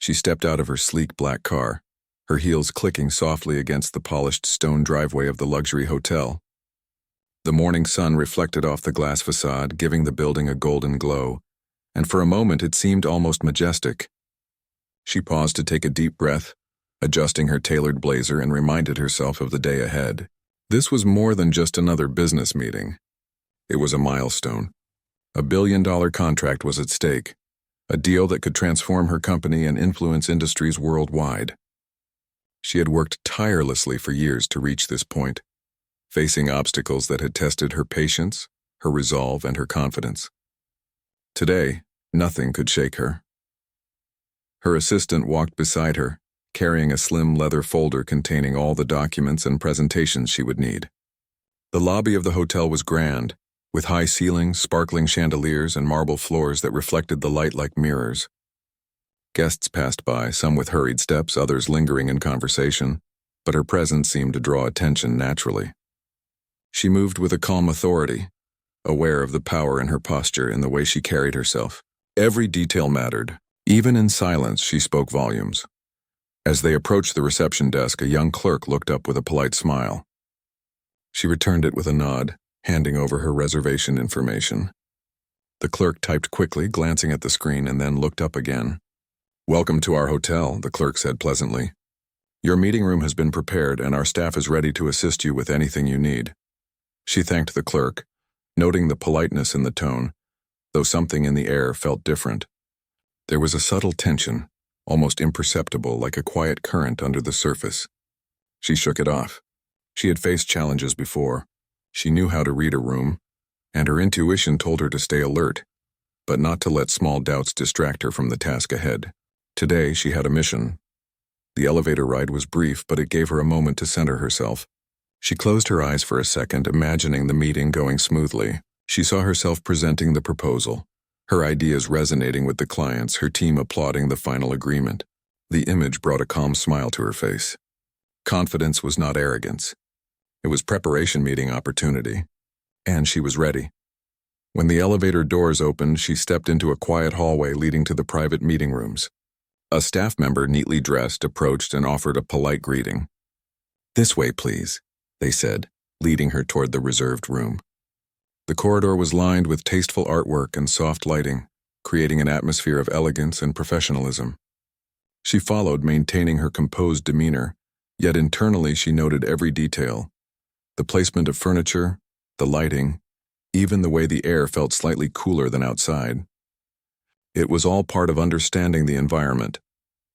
She stepped out of her sleek black car, her heels clicking softly against the polished stone driveway of the luxury hotel. The morning sun reflected off the glass facade, giving the building a golden glow, and for a moment it seemed almost majestic. She paused to take a deep breath, adjusting her tailored blazer, and reminded herself of the day ahead. This was more than just another business meeting. It was a milestone. $1 billion contract was at stake, a deal that could transform her company and influence industries worldwide. She had worked tirelessly for years to reach this point, facing obstacles that had tested her patience, her resolve, and her confidence. Today, nothing could shake her. Her assistant walked beside her, carrying a slim leather folder containing all the documents and presentations she would need. The lobby of the hotel was grand, with high ceilings, sparkling chandeliers, and marble floors that reflected the light like mirrors. Guests passed by, some with hurried steps, others lingering in conversation, but her presence seemed to draw attention naturally. She moved with a calm authority, aware of the power in her posture and the way she carried herself. Every detail mattered. Even in silence, she spoke volumes. As they approached the reception desk, a young clerk looked up with a polite smile. She returned it with a nod, handing over her reservation information. The clerk typed quickly, glancing at the screen, and then looked up again. "Welcome to our hotel," the clerk said pleasantly. "Your meeting room has been prepared, and our staff is ready to assist you with anything you need." She thanked the clerk, noting the politeness in the tone, though something in the air felt different. There was a subtle tension, almost imperceptible, like a quiet current under the surface. She shook it off. She had faced challenges before. She knew how to read a room, and her intuition told her to stay alert, but not to let small doubts distract her from the task ahead. Today, she had a mission. The elevator ride was brief, but it gave her a moment to center herself. She closed her eyes for a second, imagining the meeting going smoothly. She saw herself presenting the proposal, her ideas resonating with the clients, her team applauding the final agreement. The image brought a calm smile to her face. Confidence was not arrogance. It was preparation meeting opportunity, and she was ready. When the elevator doors opened, she stepped into a quiet hallway leading to the private meeting rooms. A staff member, neatly dressed, approached and offered a polite greeting. "This way, please," they said, leading her toward the reserved room. The corridor was lined with tasteful artwork and soft lighting, creating an atmosphere of elegance and professionalism. She followed, maintaining her composed demeanor, yet internally she noted every detail. The placement of furniture, the lighting, even the way the air felt slightly cooler than outside. It was all part of understanding the environment,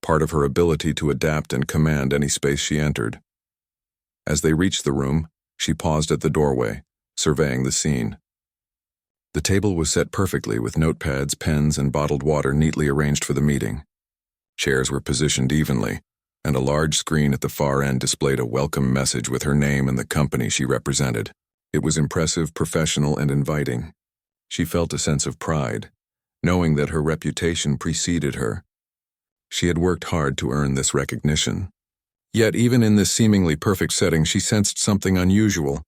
part of her ability to adapt and command any space she entered. As they reached the room, she paused at the doorway, surveying the scene. The table was set perfectly with notepads, pens, and bottled water neatly arranged for the meeting. Chairs were positioned evenly, and a large screen at the far end displayed a welcome message with her name and the company she represented. It was impressive, professional, and inviting. She felt a sense of pride, knowing that her reputation preceded her. She had worked hard to earn this recognition. Yet even in this seemingly perfect setting, she sensed something unusual.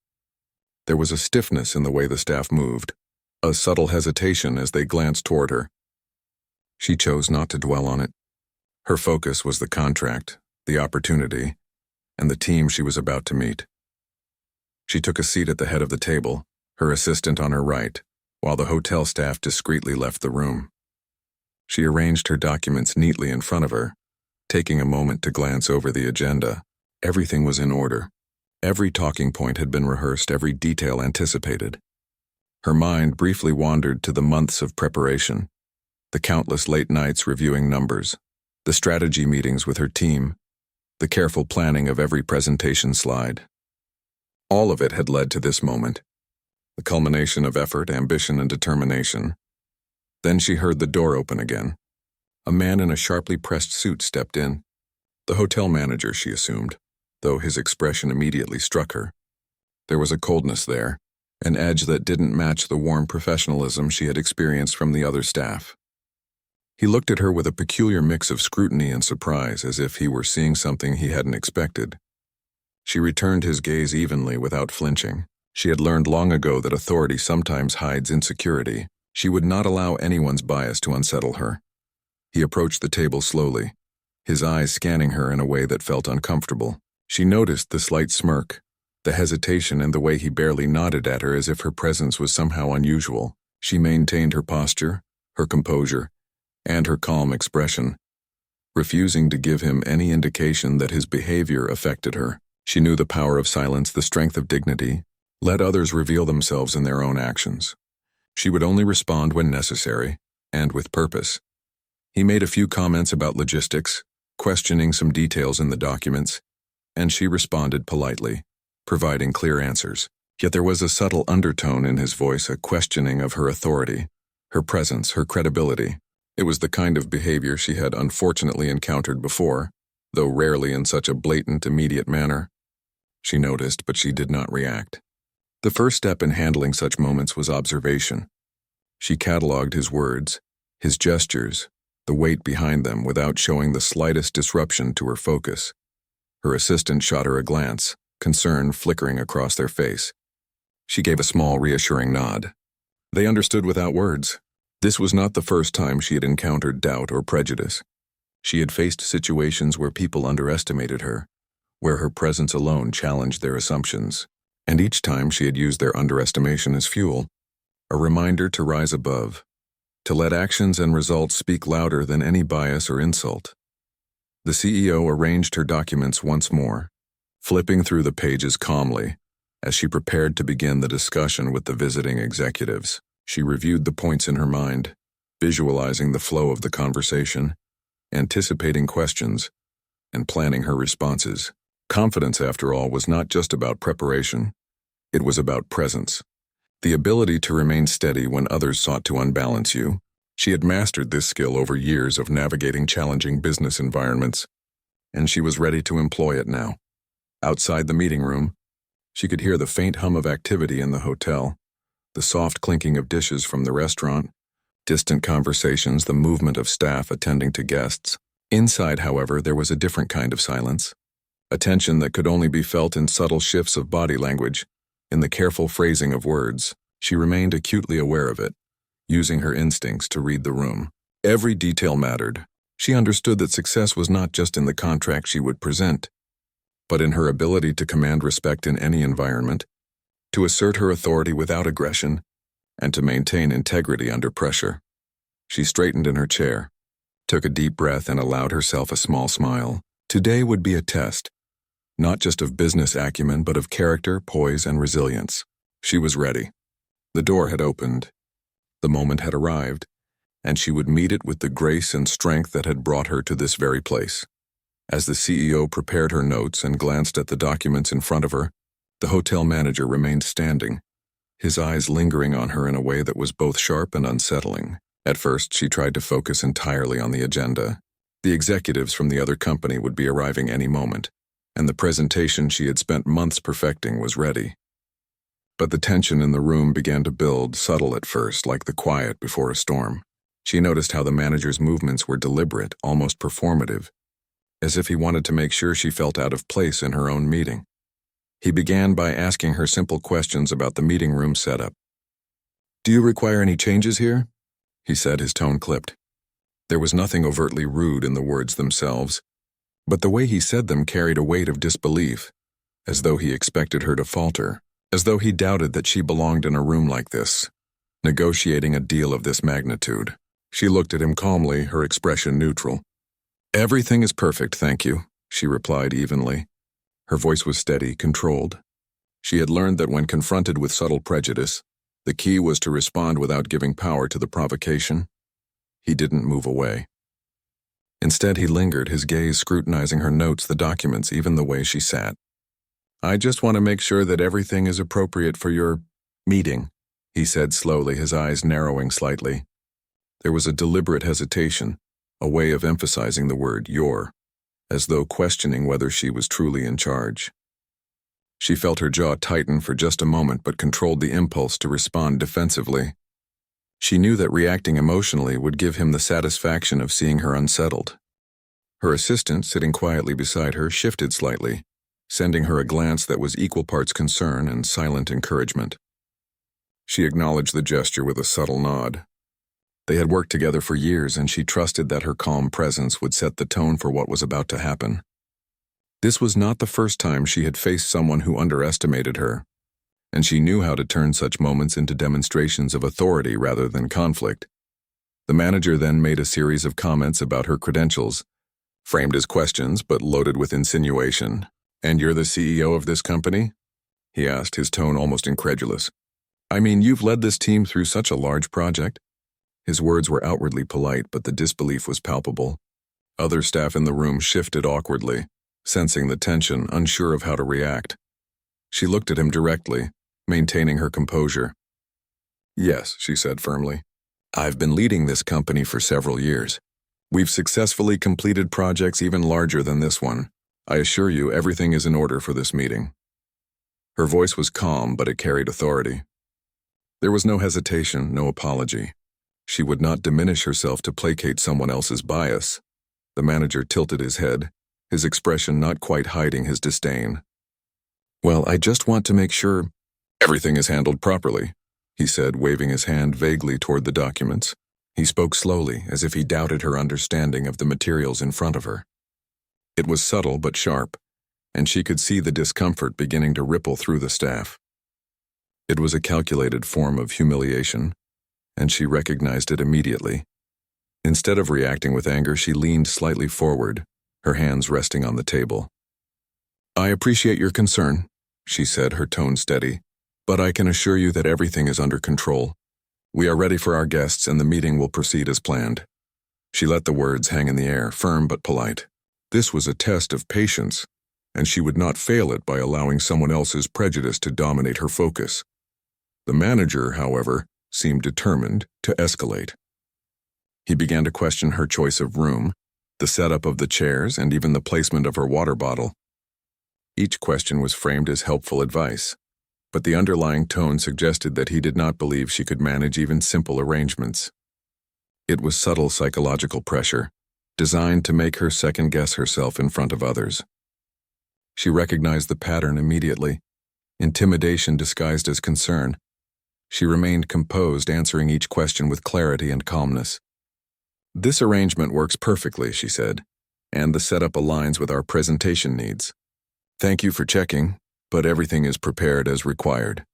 There was a stiffness in the way the staff moved, a subtle hesitation as they glanced toward her. She chose not to dwell on it. Her focus was the contract, the opportunity, and the team she was about to meet. She took a seat at the head of the table, her assistant on her right, while the hotel staff discreetly left the room. She arranged her documents neatly in front of her, taking a moment to glance over the agenda. Everything was in order. Every talking point had been rehearsed, every detail anticipated. Her mind briefly wandered to the months of preparation, the countless late nights reviewing numbers, the strategy meetings with her team, the careful planning of every presentation slide. All of it had led to this moment, the culmination of effort, ambition, and determination. Then she heard the door open again. A man in a sharply pressed suit stepped in. The hotel manager, she assumed, though his expression immediately struck her. There was a coldness there, an edge that didn't match the warm professionalism she had experienced from the other staff. He looked at her with a peculiar mix of scrutiny and surprise, as if he were seeing something he hadn't expected. She returned his gaze evenly without flinching. She had learned long ago that authority sometimes hides insecurity. She would not allow anyone's bias to unsettle her. He approached the table slowly, his eyes scanning her in a way that felt uncomfortable. She noticed the slight smirk, the hesitation, and the way he barely nodded at her as if her presence was somehow unusual. She maintained her posture, her composure, and her calm expression, refusing to give him any indication that his behavior affected her. She knew the power of silence, the strength of dignity. Let others reveal themselves in their own actions. She would only respond when necessary, and with purpose. He made a few comments about logistics, questioning some details in the documents, and she responded politely, providing clear answers. Yet there was a subtle undertone in his voice, a questioning of her authority, her presence, her credibility. It was the kind of behavior she had unfortunately encountered before, though rarely in such a blatant, immediate manner. She noticed, but she did not react. The first step in handling such moments was observation. She catalogued his words, his gestures, the weight behind them without showing the slightest disruption to her focus. Her assistant shot her a glance, concern flickering across their face. She gave a small, reassuring nod. They understood without words. This was not the first time she had encountered doubt or prejudice. She had faced situations where people underestimated her, where her presence alone challenged their assumptions, and each time she had used their underestimation as fuel, a reminder to rise above, to let actions and results speak louder than any bias or insult. The CEO arranged her documents once more, flipping through the pages calmly as she prepared to begin the discussion with the visiting executives. She reviewed the points in her mind, visualizing the flow of the conversation, anticipating questions, and planning her responses. Confidence, after all, was not just about preparation. It was about presence. The ability to remain steady when others sought to unbalance you. She had mastered this skill over years of navigating challenging business environments, and she was ready to employ it now. Outside the meeting room, she could hear the faint hum of activity in the hotel, the soft clinking of dishes from the restaurant, distant conversations, the movement of staff attending to guests. Inside, however, there was a different kind of silence, a tension that could only be felt in subtle shifts of body language, in the careful phrasing of words. She remained acutely aware of it, using her instincts to read the room. Every detail mattered. She understood that success was not just in the contract she would present, but in her ability to command respect in any environment, to assert her authority without aggression, and to maintain integrity under pressure. She straightened in her chair, took a deep breath, and allowed herself a small smile. Today would be a test, not just of business acumen, but of character, poise, and resilience. She was ready. The door had opened. The moment had arrived, and she would meet it with the grace and strength that had brought her to this very place. As the CEO prepared her notes and glanced at the documents in front of her, the hotel manager remained standing, his eyes lingering on her in a way that was both sharp and unsettling. At first, she tried to focus entirely on the agenda. The executives from the other company would be arriving any moment, and the presentation she had spent months perfecting was ready. But the tension in the room began to build, subtle at first, like the quiet before a storm. She noticed how the manager's movements were deliberate, almost performative, as if he wanted to make sure she felt out of place in her own meeting. He began by asking her simple questions about the meeting room setup. "Do you require any changes here?" he said, his tone clipped. There was nothing overtly rude in the words themselves, but the way he said them carried a weight of disbelief, as though he expected her to falter, as though he doubted that she belonged in a room like this, negotiating a deal of this magnitude. She looked at him calmly, her expression neutral. "Everything is perfect, thank you," she replied evenly. Her voice was steady, controlled. She had learned that when confronted with subtle prejudice, the key was to respond without giving power to the provocation. He didn't move away. Instead, he lingered, his gaze scrutinizing her notes, the documents, even the way she sat. "I just want to make sure that everything is appropriate for your meeting," he said slowly, his eyes narrowing slightly. There was a deliberate hesitation, a way of emphasizing the word your, as though questioning whether she was truly in charge. She felt her jaw tighten for just a moment, but controlled the impulse to respond defensively. She knew that reacting emotionally would give him the satisfaction of seeing her unsettled. Her assistant, sitting quietly beside her, shifted slightly, sending her a glance that was equal parts concern and silent encouragement. She acknowledged the gesture with a subtle nod. They had worked together for years, and she trusted that her calm presence would set the tone for what was about to happen. This was not the first time she had faced someone who underestimated her, and she knew how to turn such moments into demonstrations of authority rather than conflict. The manager then made a series of comments about her credentials, framed as questions but loaded with insinuation. "And you're the CEO of this company?" he asked, his tone almost incredulous. "I mean, you've led this team through such a large project." His words were outwardly polite, but the disbelief was palpable. Other staff in the room shifted awkwardly, sensing the tension, unsure of how to react. She looked at him directly, maintaining her composure. "Yes," she said firmly. "I've been leading this company for several years. We've successfully completed projects even larger than this one. I assure you everything is in order for this meeting." Her voice was calm, but it carried authority. There was no hesitation, no apology. She would not diminish herself to placate someone else's bias. The manager tilted his head, his expression not quite hiding his disdain. "Well, I just want to make sure everything is handled properly," he said, waving his hand vaguely toward the documents. He spoke slowly, as if he doubted her understanding of the materials in front of her. It was subtle but sharp, and she could see the discomfort beginning to ripple through the staff. It was a calculated form of humiliation, and she recognized it immediately. Instead of reacting with anger, she leaned slightly forward, her hands resting on the table. "I appreciate your concern," she said, her tone steady, "but I can assure you that everything is under control. We are ready for our guests, and the meeting will proceed as planned." She let the words hang in the air, firm but polite. This was a test of patience, and she would not fail it by allowing someone else's prejudice to dominate her focus. The manager, however, seemed determined to escalate. He began to question her choice of room, the setup of the chairs, and even the placement of her water bottle. Each question was framed as helpful advice, but the underlying tone suggested that he did not believe she could manage even simple arrangements. It was subtle psychological pressure, designed to make her second-guess herself in front of others. She recognized the pattern immediately, intimidation disguised as concern. She remained composed, answering each question with clarity and calmness. "This arrangement works perfectly," she said, "and the setup aligns with our presentation needs. Thank you for checking, but everything is prepared as required."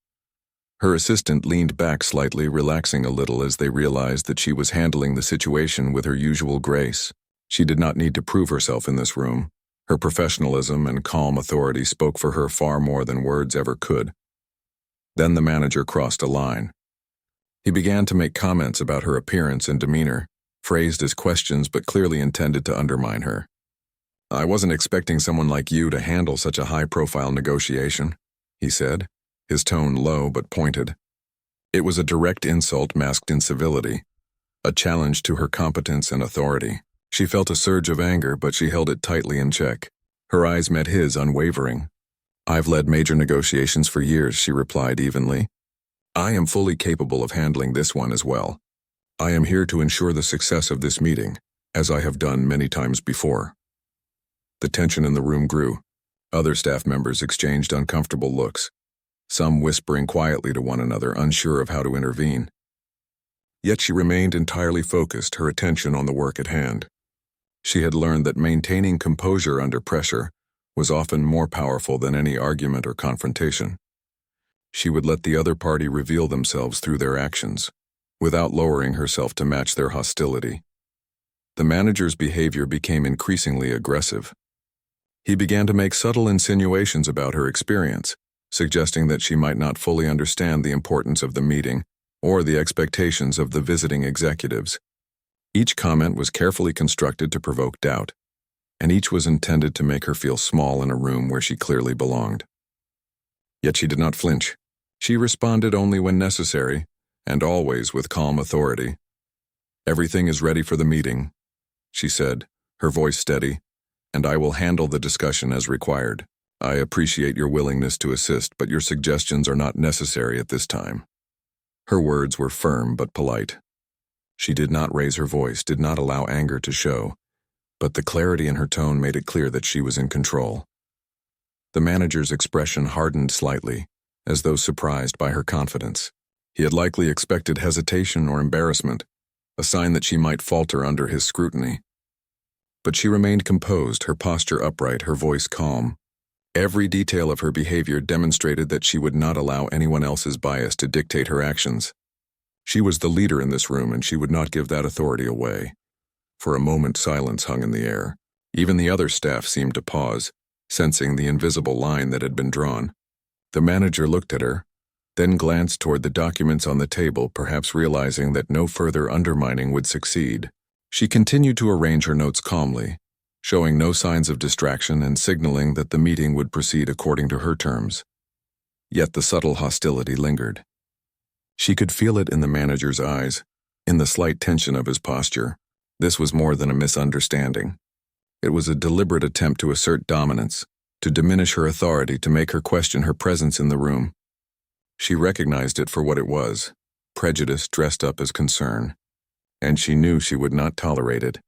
Her assistant leaned back slightly, relaxing a little as they realized that she was handling the situation with her usual grace. She did not need to prove herself in this room. Her professionalism and calm authority spoke for her far more than words ever could. Then the manager crossed a line. He began to make comments about her appearance and demeanor, phrased as questions but clearly intended to undermine her. "I wasn't expecting someone like you to handle such a high-profile negotiation," he said, his tone low but pointed. It was a direct insult masked in civility, a challenge to her competence and authority. She felt a surge of anger, but she held it tightly in check. Her eyes met his, unwavering. "I've led major negotiations for years," she replied evenly. "I am fully capable of handling this one as well. I am here to ensure the success of this meeting, as I have done many times before." The tension in the room grew. Other staff members exchanged uncomfortable looks, some whispering quietly to one another, unsure of how to intervene. Yet she remained entirely focused, her attention on the work at hand. She had learned that maintaining composure under pressure was often more powerful than any argument or confrontation. She would let the other party reveal themselves through their actions, without lowering herself to match their hostility. The manager's behavior became increasingly aggressive. He began to make subtle insinuations about her experience, suggesting that she might not fully understand the importance of the meeting or the expectations of the visiting executives. Each comment was carefully constructed to provoke doubt, and each was intended to make her feel small in a room where she clearly belonged. Yet she did not flinch. She responded only when necessary, and always with calm authority. "Everything is ready for the meeting," she said, her voice steady, "and I will handle the discussion as required. I appreciate your willingness to assist, but your suggestions are not necessary at this time." Her words were firm but polite. She did not raise her voice, did not allow anger to show, but the clarity in her tone made it clear that she was in control. The manager's expression hardened slightly, as though surprised by her confidence. He had likely expected hesitation or embarrassment, a sign that she might falter under his scrutiny. But she remained composed, her posture upright, her voice calm. Every detail of her behavior demonstrated that she would not allow anyone else's bias to dictate her actions. She was the leader in this room, and she would not give that authority away. For a moment, silence hung in the air. Even the other staff seemed to pause, sensing the invisible line that had been drawn. The manager looked at her, then glanced toward the documents on the table, perhaps realizing that no further undermining would succeed. She continued to arrange her notes calmly, showing no signs of distraction and signaling that the meeting would proceed according to her terms. Yet the subtle hostility lingered. She could feel it in the manager's eyes, in the slight tension of his posture. This was more than a misunderstanding. It was a deliberate attempt to assert dominance, to diminish her authority, to make her question her presence in the room. She recognized it for what it was, prejudice dressed up as concern, and she knew she would not tolerate it.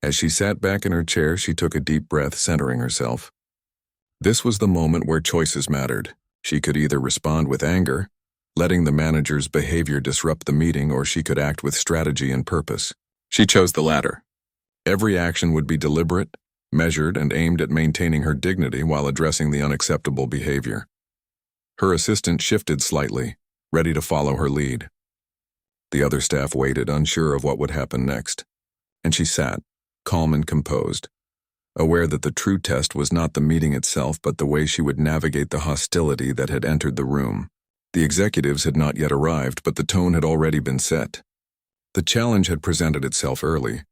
As she sat back in her chair, she took a deep breath, centering herself. This was the moment where choices mattered. She could either respond with anger, letting the manager's behavior disrupt the meeting, or she could act with strategy and purpose. She chose the latter. Every action would be deliberate, measured, and aimed at maintaining her dignity while addressing the unacceptable behavior. Her assistant shifted slightly, ready to follow her lead. The other staff waited, unsure of what would happen next, and she sat, calm and composed, aware that the true test was not the meeting itself but the way she would navigate the hostility that had entered the room. The executives had not yet arrived, but the tone had already been set. The challenge had presented itself early,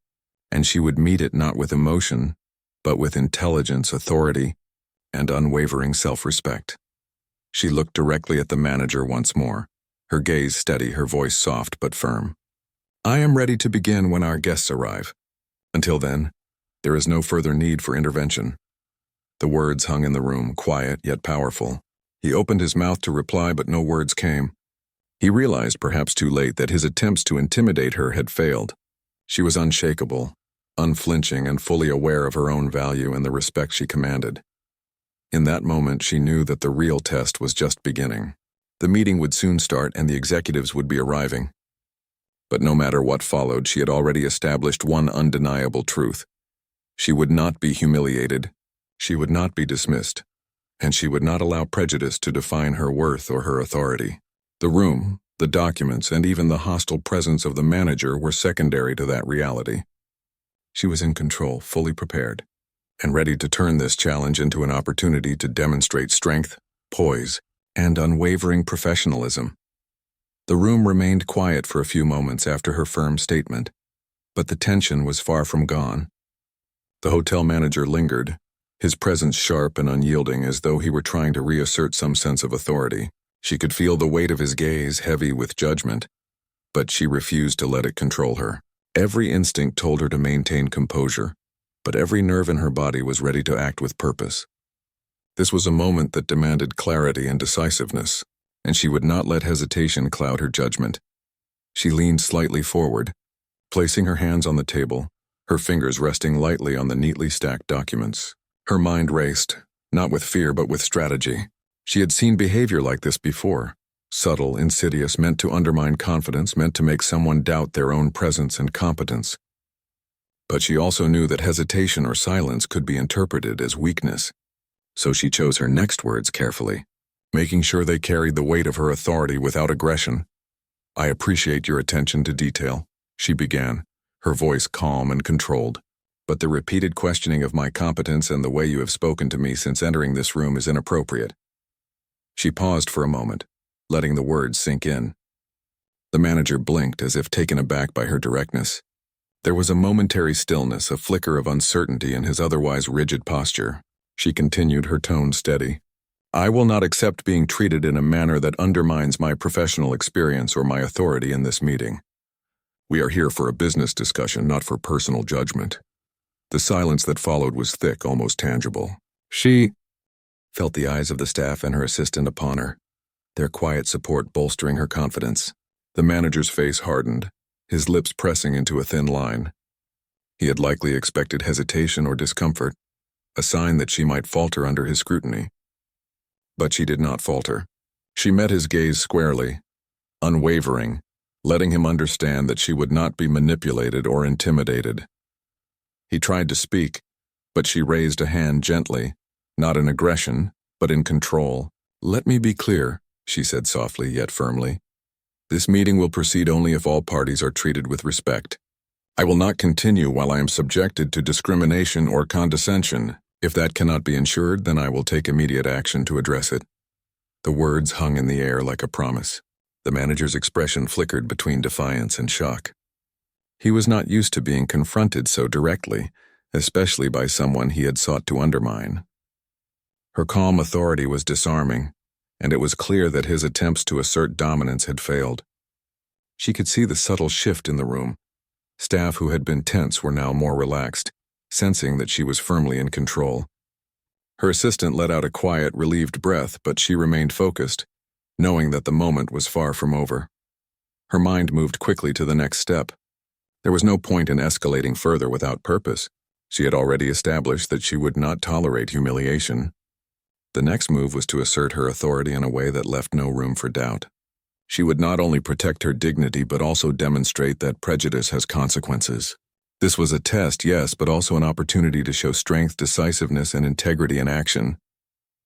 and she would meet it not with emotion, but with intelligence, authority, and unwavering self-respect. She looked directly at the manager once more, her gaze steady, her voice soft but firm. "I am ready to begin when our guests arrive. Until then, there is no further need for intervention." The words hung in the room, quiet yet powerful. He opened his mouth to reply, but no words came. He realized, perhaps too late, that his attempts to intimidate her had failed. She was unshakable, unflinching, and fully aware of her own value and the respect she commanded. In that moment, she knew that the real test was just beginning. The meeting would soon start, and the executives would be arriving. But no matter what followed, she had already established one undeniable truth. She would not be humiliated, she would not be dismissed, and she would not allow prejudice to define her worth or her authority. The room, the documents, and even the hostile presence of the manager were secondary to that reality. She was in control, fully prepared, and ready to turn this challenge into an opportunity to demonstrate strength, poise, and unwavering professionalism. The room remained quiet for a few moments after her firm statement, but the tension was far from gone. The hotel manager lingered, his presence sharp and unyielding, as though he were trying to reassert some sense of authority. She could feel the weight of his gaze, heavy with judgment, but she refused to let it control her. Every instinct told her to maintain composure, but every nerve in her body was ready to act with purpose. This was a moment that demanded clarity and decisiveness, and she would not let hesitation cloud her judgment. She leaned slightly forward, placing her hands on the table, her fingers resting lightly on the neatly stacked documents. Her mind raced, not with fear but with strategy. She had seen behavior like this before, subtle, insidious, meant to undermine confidence, meant to make someone doubt their own presence and competence. But she also knew that hesitation or silence could be interpreted as weakness, so she chose her next words carefully, making sure they carried the weight of her authority without aggression. "I appreciate your attention to detail," she began, her voice calm and controlled. "But the repeated questioning of my competence and the way you have spoken to me since entering this room is inappropriate." She paused for a moment, letting the words sink in. The manager blinked as if taken aback by her directness. There was a momentary stillness, a flicker of uncertainty in his otherwise rigid posture. She continued, her tone steady. "I will not accept being treated in a manner that undermines my professional experience or my authority in this meeting. We are here for a business discussion, not for personal judgment." The silence that followed was thick, almost tangible. She felt the eyes of the staff and her assistant upon her, their quiet support bolstering her confidence. The manager's face hardened, his lips pressing into a thin line. He had likely expected hesitation or discomfort, a sign that she might falter under his scrutiny. But she did not falter. She met his gaze squarely, unwavering, letting him understand that she would not be manipulated or intimidated. He tried to speak, but she raised a hand gently, not in aggression, but in control. "Let me be clear," she said softly yet firmly. "This meeting will proceed only if all parties are treated with respect. I will not continue while I am subjected to discrimination or condescension. If that cannot be ensured, then I will take immediate action to address it." The words hung in the air like a promise. The manager's expression flickered between defiance and shock. He was not used to being confronted so directly, especially by someone he had sought to undermine. Her calm authority was disarming, and it was clear that his attempts to assert dominance had failed. She could see the subtle shift in the room. Staff who had been tense were now more relaxed, sensing that she was firmly in control. Her assistant let out a quiet, relieved breath, but she remained focused, knowing that the moment was far from over. Her mind moved quickly to the next step. There was no point in escalating further without purpose. She had already established that she would not tolerate humiliation. The next move was to assert her authority in a way that left no room for doubt. She would not only protect her dignity but also demonstrate that prejudice has consequences. This was a test, yes, but also an opportunity to show strength, decisiveness, and integrity in action.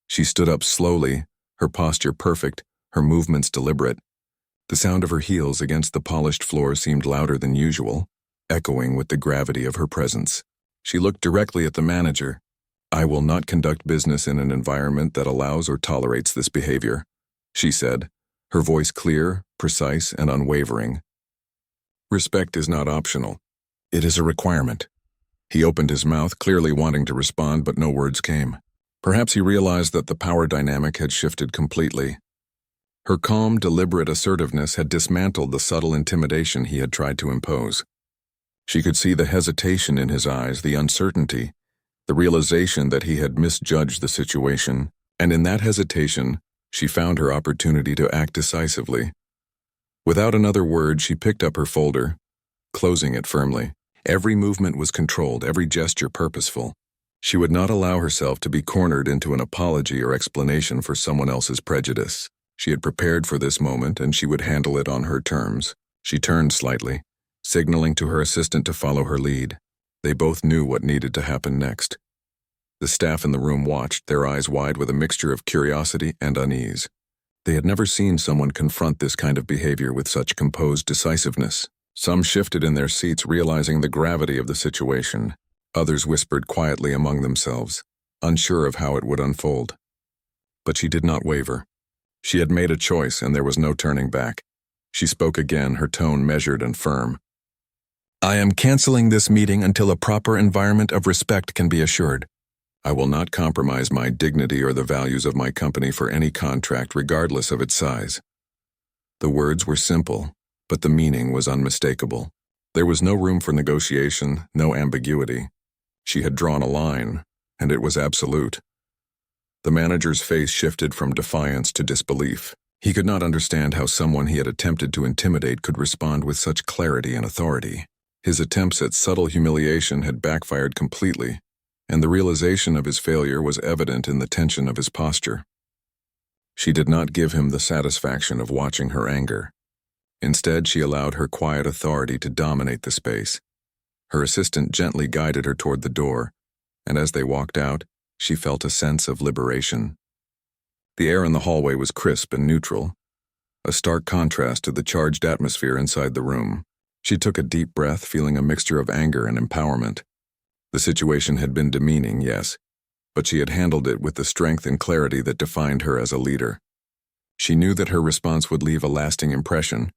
She stood up slowly, her posture perfect, her movements deliberate. The sound of her heels against the polished floor seemed louder than usual, echoing with the gravity of her presence. She looked directly at the manager. "I will not conduct business in an environment that allows or tolerates this behavior," she said, her voice clear, precise, and unwavering. "Respect is not optional. It is a requirement." He opened his mouth, clearly wanting to respond, but no words came. Perhaps he realized that the power dynamic had shifted completely. Her calm, deliberate assertiveness had dismantled the subtle intimidation he had tried to impose. She could see the hesitation in his eyes, the uncertainty, the realization that he had misjudged the situation, and in that hesitation, she found her opportunity to act decisively. Without another word, she picked up her folder, closing it firmly. Every movement was controlled, every gesture purposeful. She would not allow herself to be cornered into an apology or explanation for someone else's prejudice. She had prepared for this moment, and she would handle it on her terms. She turned slightly, signaling to her assistant to follow her lead. They both knew what needed to happen next. The staff in the room watched, their eyes wide with a mixture of curiosity and unease. They had never seen someone confront this kind of behavior with such composed decisiveness. Some shifted in their seats, realizing the gravity of the situation. Others whispered quietly among themselves, unsure of how it would unfold. But she did not waver. She had made a choice, and there was no turning back. She spoke again, her tone measured and firm. "I am canceling this meeting until a proper environment of respect can be assured. I will not compromise my dignity or the values of my company for any contract, regardless of its size." The words were simple, but the meaning was unmistakable. There was no room for negotiation, no ambiguity. She had drawn a line, and it was absolute. The manager's face shifted from defiance to disbelief. He could not understand how someone he had attempted to intimidate could respond with such clarity and authority. His attempts at subtle humiliation had backfired completely, and the realization of his failure was evident in the tension of his posture. She did not give him the satisfaction of watching her anger. Instead, she allowed her quiet authority to dominate the space. Her assistant gently guided her toward the door, and as they walked out, she felt a sense of liberation. The air in the hallway was crisp and neutral, a stark contrast to the charged atmosphere inside the room. She took a deep breath, feeling a mixture of anger and empowerment. The situation had been demeaning, yes, but she had handled it with the strength and clarity that defined her as a leader. She knew that her response would leave a lasting impression,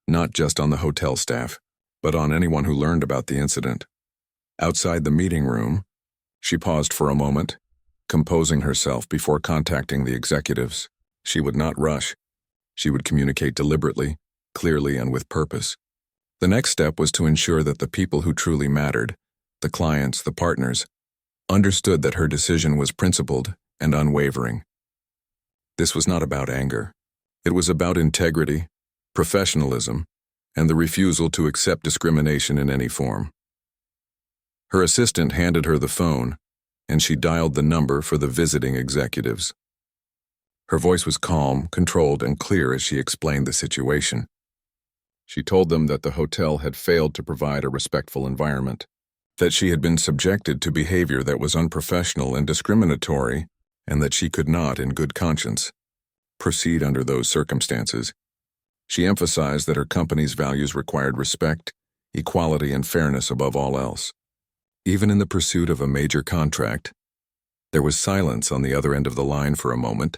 not just on the hotel staff, but on anyone who learned about the incident. Outside the meeting room, she paused for a moment, composing herself before contacting the executives. She would not rush. She would communicate deliberately, clearly, and with purpose. The next step was to ensure that the people who truly mattered, the clients, the partners, understood that her decision was principled and unwavering. This was not about anger. It was about integrity, professionalism, and the refusal to accept discrimination in any form. Her assistant handed her the phone, and she dialed the number for the visiting executives. Her voice was calm, controlled, and clear as she explained the situation. She told them that the hotel had failed to provide a respectful environment, that she had been subjected to behavior that was unprofessional and discriminatory, and that she could not, in good conscience, proceed under those circumstances. She emphasized that her company's values required respect, equality, and fairness above all else. Even in the pursuit of a major contract, there was silence on the other end of the line for a moment,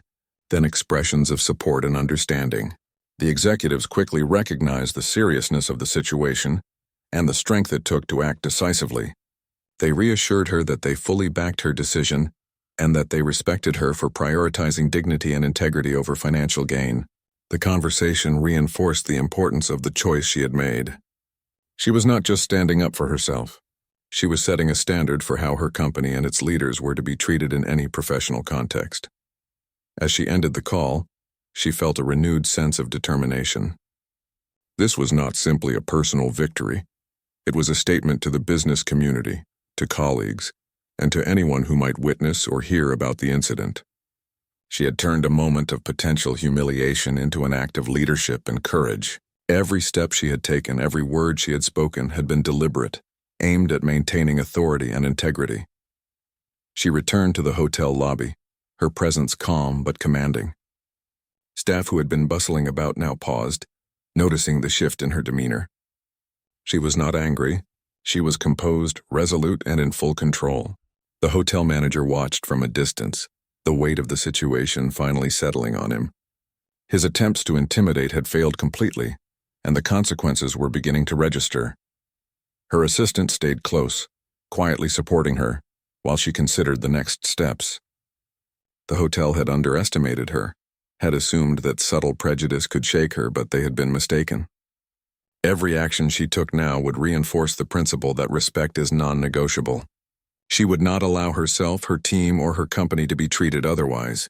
then expressions of support and understanding. The executives quickly recognized the seriousness of the situation and the strength it took to act decisively. They reassured her that they fully backed her decision and that they respected her for prioritizing dignity and integrity over financial gain. The conversation reinforced the importance of the choice she had made. She was not just standing up for herself. She was setting a standard for how her company and its leaders were to be treated in any professional context. As she ended the call, she felt a renewed sense of determination. This was not simply a personal victory. It was a statement to the business community, to colleagues, and to anyone who might witness or hear about the incident. She had turned a moment of potential humiliation into an act of leadership and courage. Every step she had taken, every word she had spoken had been deliberate, aimed at maintaining authority and integrity. She returned to the hotel lobby, her presence calm but commanding. Staff who had been bustling about now paused, noticing the shift in her demeanor. She was not angry. She was composed, resolute, and in full control. The hotel manager watched from a distance, the weight of the situation finally settling on him. His attempts to intimidate had failed completely, and the consequences were beginning to register. Her assistant stayed close, quietly supporting her, while she considered the next steps. The hotel had underestimated her, had assumed that subtle prejudice could shake her, but they had been mistaken. Every action she took now would reinforce the principle that respect is non-negotiable. She would not allow herself, her team, or her company to be treated otherwise.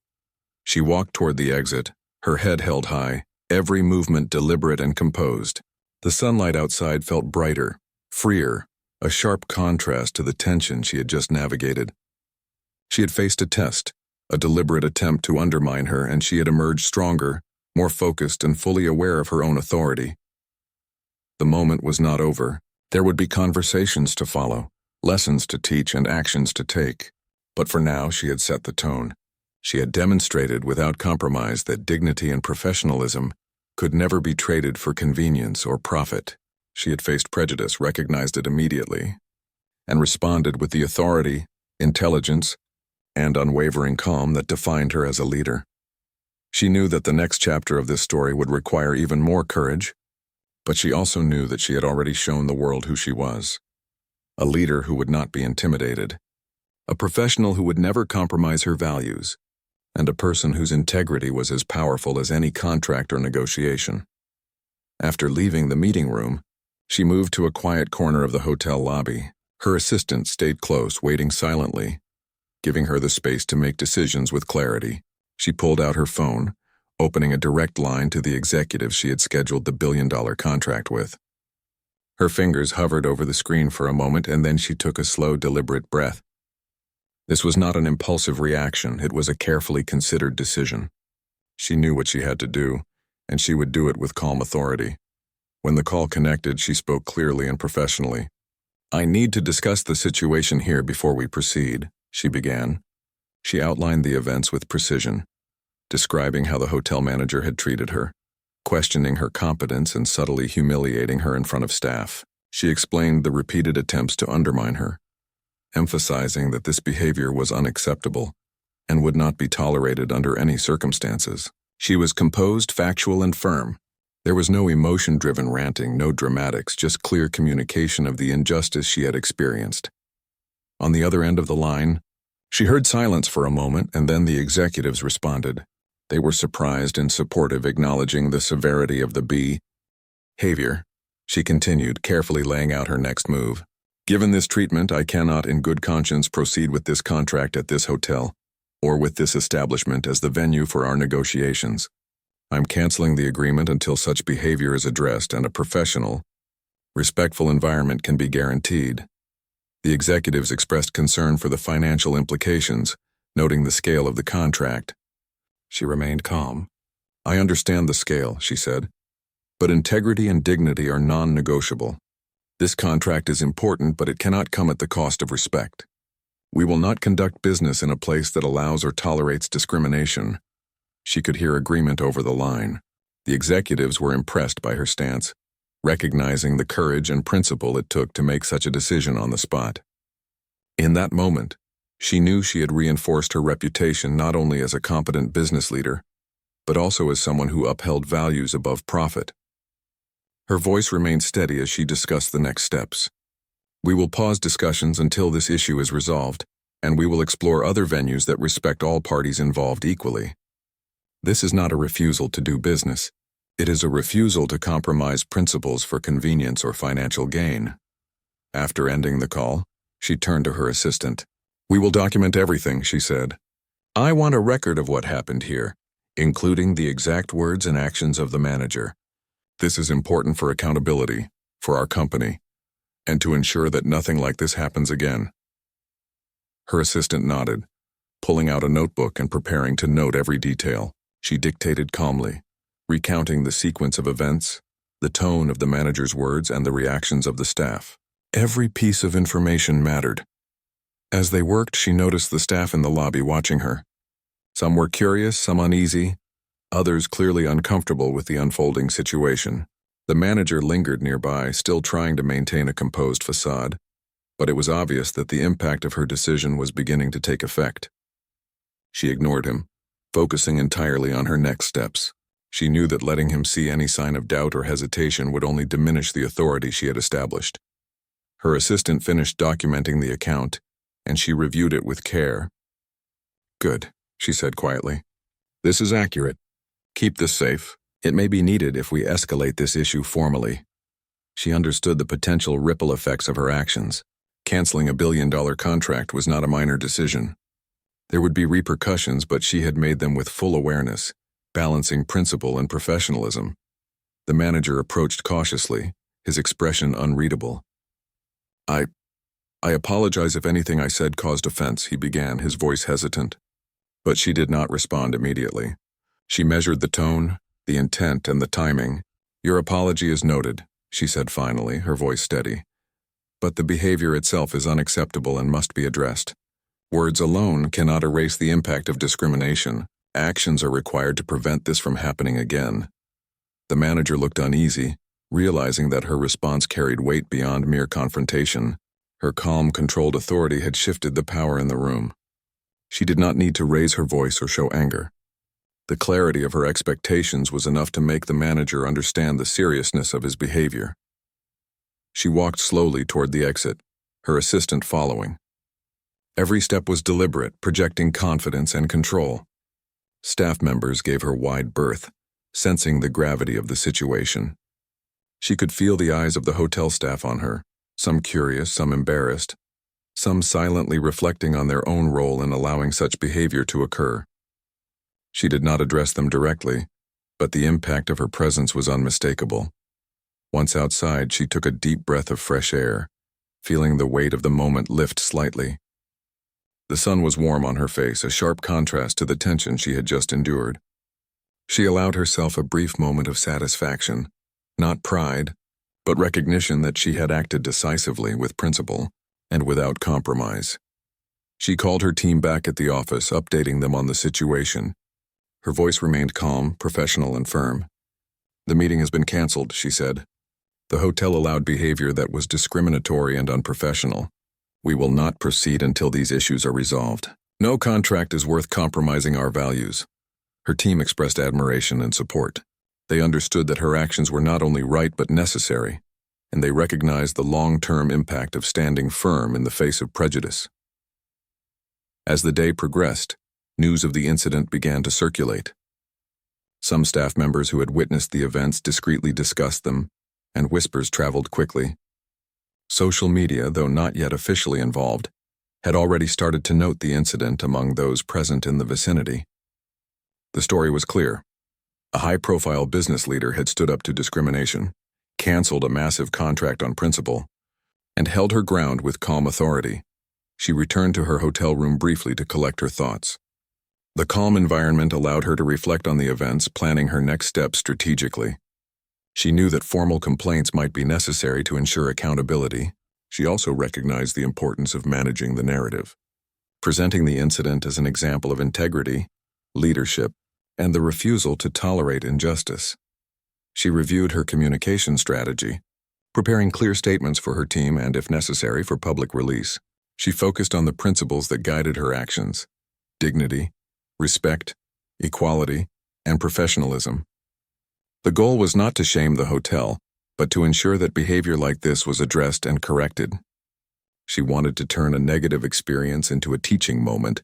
She walked toward the exit, her head held high, every movement deliberate and composed. The sunlight outside felt brighter, freer, a sharp contrast to the tension she had just navigated. She had faced a test, a deliberate attempt to undermine her, and she had emerged stronger, more focused, and fully aware of her own authority. The moment was not over. There would be conversations to follow, lessons to teach, and actions to take. But for now, she had set the tone. She had demonstrated without compromise that dignity and professionalism could never be traded for convenience or profit. She had faced prejudice, recognized it immediately, and responded with the authority, intelligence, and unwavering calm that defined her as a leader. She knew that the next chapter of this story would require even more courage, but she also knew that she had already shown the world who she was. A leader who would not be intimidated, a professional who would never compromise her values, and a person whose integrity was as powerful as any contract or negotiation. After leaving the meeting room, she moved to a quiet corner of the hotel lobby. Her assistant stayed close, waiting silently, giving her the space to make decisions with clarity. She pulled out her phone, opening a direct line to the executive she had scheduled the billion-dollar contract with. Her fingers hovered over the screen for a moment, and then she took a slow, deliberate breath. This was not an impulsive reaction, it was a carefully considered decision. She knew what she had to do, and she would do it with calm authority. When the call connected, she spoke clearly and professionally. "I need to discuss the situation here before we proceed," she began. She outlined the events with precision, describing how the hotel manager had treated her, questioning her competence and subtly humiliating her in front of staff. She explained the repeated attempts to undermine her, emphasizing that this behavior was unacceptable and would not be tolerated under any circumstances. She was composed, factual, and firm. There was no emotion-driven ranting, no dramatics, just clear communication of the injustice she had experienced. On the other end of the line, she heard silence for a moment, and then the executives responded. They were surprised and supportive, acknowledging the severity of the behavior. She continued, carefully laying out her next move. "Given this treatment, I cannot in good conscience proceed with this contract at this hotel, or with this establishment as the venue for our negotiations. I'm canceling the agreement until such behavior is addressed and a professional, respectful environment can be guaranteed." The executives expressed concern for the financial implications, noting the scale of the contract. She remained calm. "I understand the scale," she said, But integrity and dignity are non-negotiable. This contract is important, but it cannot come at the cost of respect. We will not conduct business in a place that allows or tolerates discrimination. She could hear agreement over the line. The executives were impressed by her stance, recognizing the courage and principle it took to make such a decision on the spot. In that moment, she knew she had reinforced her reputation not only as a competent business leader, but also as someone who upheld values above profit. Her voice remained steady as she discussed the next steps. We will pause discussions until this issue is resolved, and we will explore other venues that respect all parties involved equally. This is not a refusal to do business. It is a refusal to compromise principles for convenience or financial gain. After ending the call, she turned to her assistant. "We will document everything," she said. "I want a record of what happened here, including the exact words and actions of the manager. This is important for accountability, for our company, and to ensure that nothing like this happens again." Her assistant nodded, pulling out a notebook and preparing to note every detail. She dictated calmly, recounting the sequence of events, the tone of the manager's words, and the reactions of the staff. Every piece of information mattered. As they worked, she noticed the staff in the lobby watching her. Some were curious, some uneasy, others clearly uncomfortable with the unfolding situation. The manager lingered nearby, still trying to maintain a composed facade, but it was obvious that the impact of her decision was beginning to take effect. She ignored him, focusing entirely on her next steps. She knew that letting him see any sign of doubt or hesitation would only diminish the authority she had established. Her assistant finished documenting the account, and she reviewed it with care. "Good," she said quietly. "This is accurate. Keep this safe. It may be needed if we escalate this issue formally." She understood the potential ripple effects of her actions. Canceling a billion-dollar contract was not a minor decision. There would be repercussions, but she had made them with full awareness, balancing principle and professionalism. The manager approached cautiously, his expression unreadable. I apologize if anything I said caused offense," he began, his voice hesitant. But she did not respond immediately. She measured the tone, the intent, and the timing. "Your apology is noted," she said finally, her voice steady. "But the behavior itself is unacceptable and must be addressed. Words alone cannot erase the impact of discrimination. Actions are required to prevent this from happening again." The manager looked uneasy, realizing that her response carried weight beyond mere confrontation. Her calm, controlled authority had shifted the power in the room. She did not need to raise her voice or show anger. The clarity of her expectations was enough to make the manager understand the seriousness of his behavior. She walked slowly toward the exit, her assistant following. Every step was deliberate, projecting confidence and control. Staff members gave her wide berth, sensing the gravity of the situation. She could feel the eyes of the hotel staff on her, some curious, some embarrassed, some silently reflecting on their own role in allowing such behavior to occur. She did not address them directly, but the impact of her presence was unmistakable. Once outside, she took a deep breath of fresh air, feeling the weight of the moment lift slightly. The sun was warm on her face, a sharp contrast to the tension she had just endured. She allowed herself a brief moment of satisfaction, not pride, but recognition that she had acted decisively, with principle, and without compromise. She called her team back at the office, updating them on the situation. Her voice remained calm, professional, and firm. "The meeting has been canceled," she said. "The hotel allowed behavior that was discriminatory and unprofessional. We will not proceed until these issues are resolved. No contract is worth compromising our values." Her team expressed admiration and support. They understood that her actions were not only right but necessary, and they recognized the long-term impact of standing firm in the face of prejudice. As the day progressed, news of the incident began to circulate. Some staff members who had witnessed the events discreetly discussed them, and whispers traveled quickly. Social media, though not yet officially involved, had already started to note the incident among those present in the vicinity. The story was clear. A high-profile business leader had stood up to discrimination, canceled a massive contract on principle, and held her ground with calm authority. She returned to her hotel room briefly to collect her thoughts. The calm environment allowed her to reflect on the events, planning her next steps strategically. She knew that formal complaints might be necessary to ensure accountability. She also recognized the importance of managing the narrative, presenting the incident as an example of integrity, leadership, and the refusal to tolerate injustice. She reviewed her communication strategy, preparing clear statements for her team and, if necessary, for public release. She focused on the principles that guided her actions: dignity, respect, equality, and professionalism. The goal was not to shame the hotel, but to ensure that behavior like this was addressed and corrected. She wanted to turn a negative experience into a teaching moment,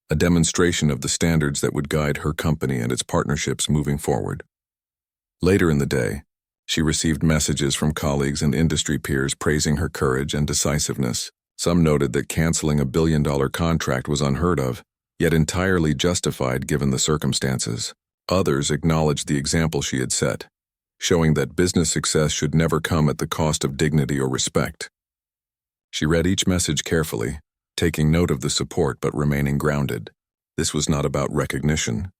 a demonstration of the standards that would guide her company and its partnerships moving forward. Later in the day, she received messages from colleagues and industry peers praising her courage and decisiveness. Some noted that canceling a billion-dollar contract was unheard of, yet entirely justified given the circumstances. Others acknowledged the example she had set, showing that business success should never come at the cost of dignity or respect. She read each message carefully, taking note of the support but remaining grounded. This was not about recognition.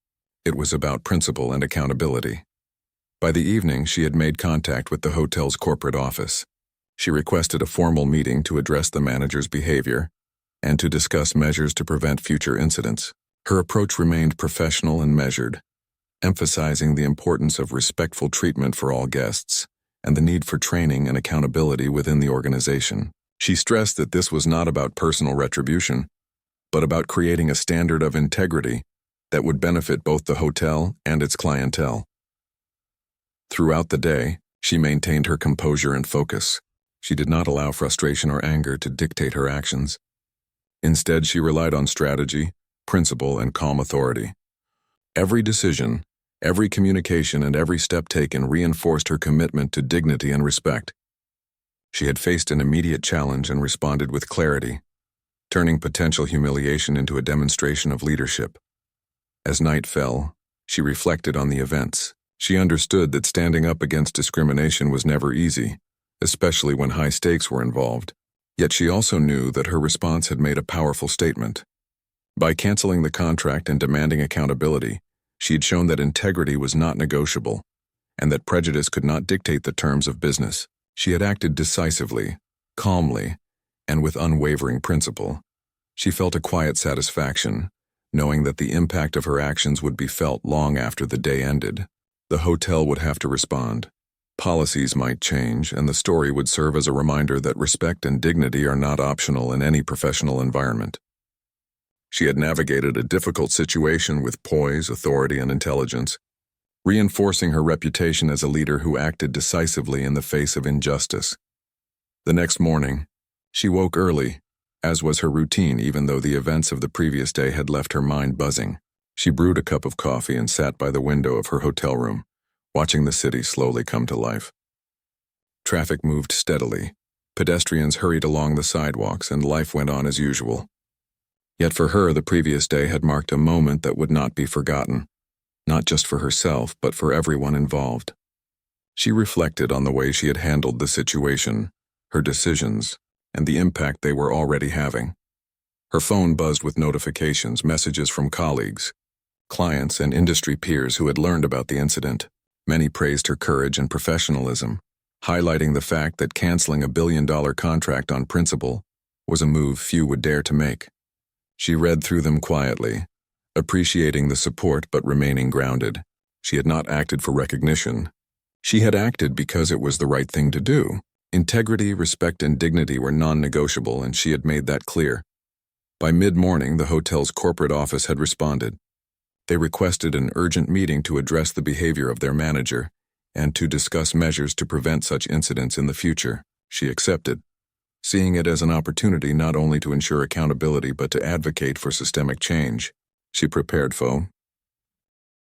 It was about principle and accountability. By the evening, she had made contact with the hotel's corporate office. She requested a formal meeting to address the manager's behavior and to discuss measures to prevent future incidents. Her approach remained professional and measured, emphasizing the importance of respectful treatment for all guests and the need for training and accountability within the organization. She stressed that this was not about personal retribution, but about creating a standard of integrity that would benefit both the hotel and its clientele. Throughout the day, she maintained her composure and focus. She did not allow frustration or anger to dictate her actions. Instead, she relied on strategy, principle, and calm authority. Every decision, every communication, and every step taken reinforced her commitment to dignity and respect. She had faced an immediate challenge and responded with clarity, turning potential humiliation into a demonstration of leadership. As night fell, she reflected on the events. She understood that standing up against discrimination was never easy, especially when high stakes were involved. Yet she also knew that her response had made a powerful statement. By canceling the contract and demanding accountability, she had shown that integrity was not negotiable, and that prejudice could not dictate the terms of business. She had acted decisively, calmly, and with unwavering principle. She felt a quiet satisfaction, knowing that the impact of her actions would be felt long after the day ended. The hotel would have to respond. Policies might change, and the story would serve as a reminder that respect and dignity are not optional in any professional environment. She had navigated a difficult situation with poise, authority, and intelligence, reinforcing her reputation as a leader who acted decisively in the face of injustice. The next morning, she woke early, as was her routine, even though the events of the previous day had left her mind buzzing. She brewed a cup of coffee and sat by the window of her hotel room, watching the city slowly come to life. Traffic moved steadily, pedestrians hurried along the sidewalks, and life went on as usual. Yet for her, the previous day had marked a moment that would not be forgotten, not just for herself, but for everyone involved. She reflected on the way she had handled the situation, her decisions, and the impact they were already having. Her phone buzzed with notifications, messages from colleagues, clients, and industry peers who had learned about the incident. Many praised her courage and professionalism, highlighting the fact that canceling a billion-dollar contract on principle was a move few would dare to make. She read through them quietly, appreciating the support but remaining grounded. She had not acted for recognition. She had acted because it was the right thing to do. Integrity, respect, and dignity were non-negotiable, and she had made that clear. By mid-morning, the hotel's corporate office had responded. They requested an urgent meeting to address the behavior of their manager and to discuss measures to prevent such incidents in the future. She accepted, seeing it as an opportunity not only to ensure accountability but to advocate for systemic change. She prepared